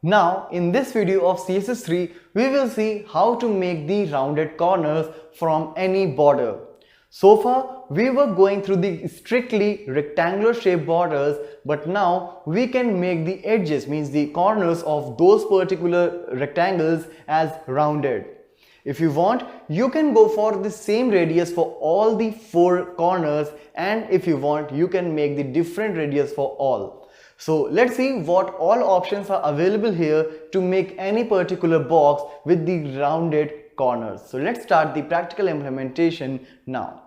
Now in this video of CSS3 we will see how to make the rounded corners from any border. So far we were going through the strictly rectangular shaped borders, but now we can make the edges, means the corners of those particular rectangles, as rounded. If you want, you can go for the same radius for all the 4 corners, and if you want, you can make the different radius for all. So let's see what all options are available here to make any particular box with the rounded corners. So let's start the practical implementation now.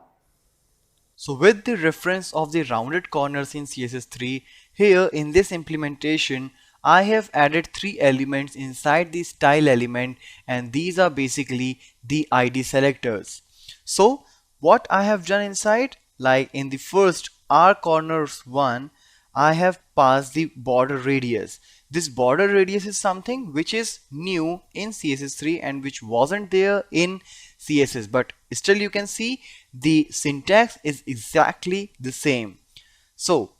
So with the reference of the rounded corners in CSS3, here in this implementation, I have added 3 elements inside the style element, and these are basically the ID selectors. So what I have done inside, like in the first R corners one, I have passed the border radius. This border radius is something which is new in CSS3 and which wasn't there in CSS, but still you can see the syntax is exactly the same. So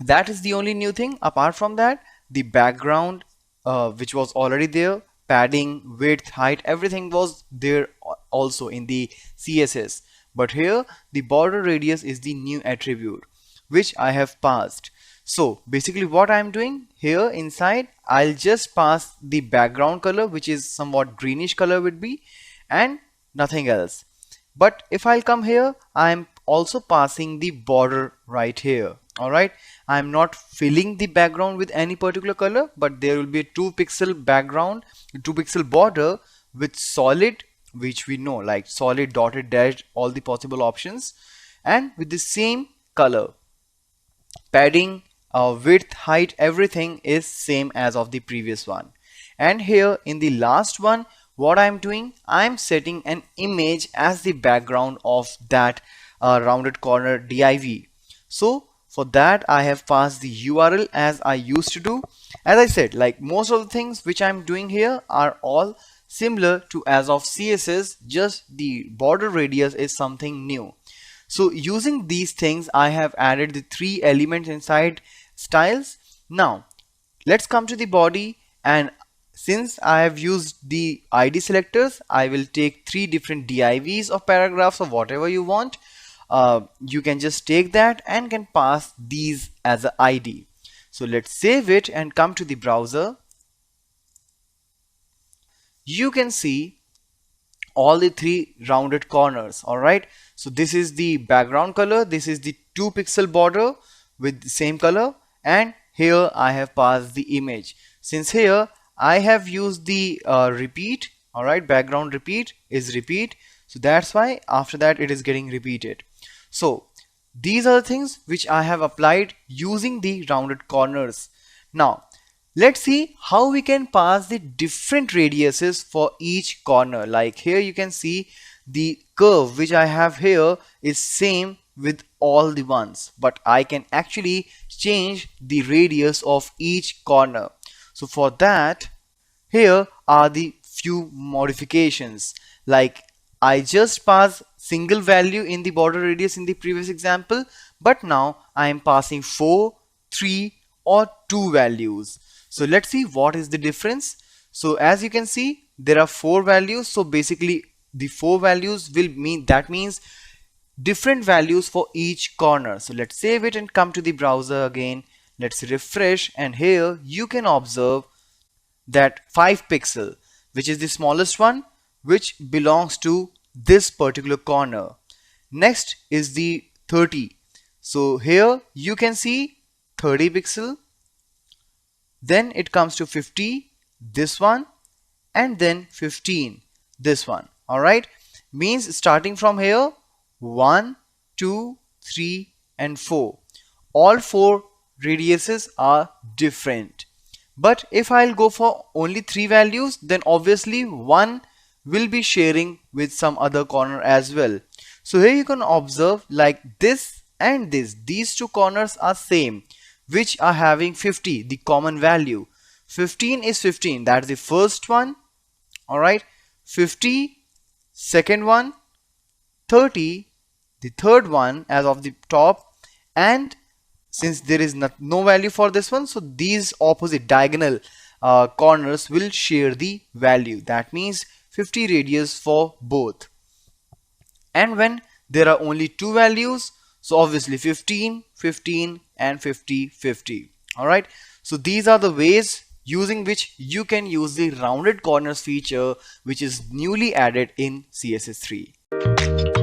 that is the only new thing. Apart from that, the background which was already there, padding, width, height, everything was there also in the CSS, but here the border radius is the new attribute which I have passed. So basically what I am doing here inside, I'll just pass the background color, which is somewhat greenish color would be, and nothing else. But if I'll come here, I am also passing the border right here. Alright, I am not filling the background with any particular color, but there will be a 2 pixel background, 2 pixel border with solid, which we know like solid, dotted, dashed, all the possible options, and with the same color. Padding, width, height, everything is same as of the previous one. And here in the last one, what I'm doing, I'm setting an image as the background of that rounded corner div. So for that I have passed the URL as I used to do. As I said, like most of the things which I'm doing here are all similar to as of CSS, just the border radius is something new. So using these things, I have added the 3 elements inside styles. Now let's come to the body, and since I have used the ID selectors, I will take 3 different divs of paragraphs or whatever you want. You can just take that and can pass these as an ID. So let's save it and come to the browser. You can see all the 3 rounded corners. Alright, so this is the background color, this is the 2 pixel border with the same color, and here I have passed the image. Since here I have used the repeat, alright, background repeat is repeat, so that's why after that it is getting repeated. So these are the things which I have applied using the rounded corners. Now let's see how we can pass the different radiuses for each corner. Like here you can see the curve which I have here is same with all the ones, but I can actually change the radius of each corner. So for that, here are the few modifications. Like I just passed single value in the border radius in the previous example, but now I am passing 4, 3 or 2 values. So let's see what is the difference. So as you can see, there are 4 values. So basically the 4 values will mean, that means different values for each corner. So let's save it and come to the browser again. Let's refresh, and here you can observe that 5 pixel, which is the smallest one, which belongs to this particular corner. Next is the 30. So here you can see 30 pixel. Then it comes to 50, this one, and then 15, this one. Alright, means starting from here 1, 2, 3 and 4, all 4 radiuses are different. But if I'll go for only 3 values, then obviously one will be sharing with some other corner as well. So here you can observe like this and this, these 2 corners are same, which are having 50, the common value. 15 is 15, that's the first one. Alright, 50, second one, 30, the third one as of the top, and since there is no value for this one, so these opposite diagonal corners will share the value. That means 50 radius for both. And when there are only two values, so obviously 15, 15 and 50, 50. Alright, so these are the ways using which you can use the rounded corners feature which is newly added in CSS3.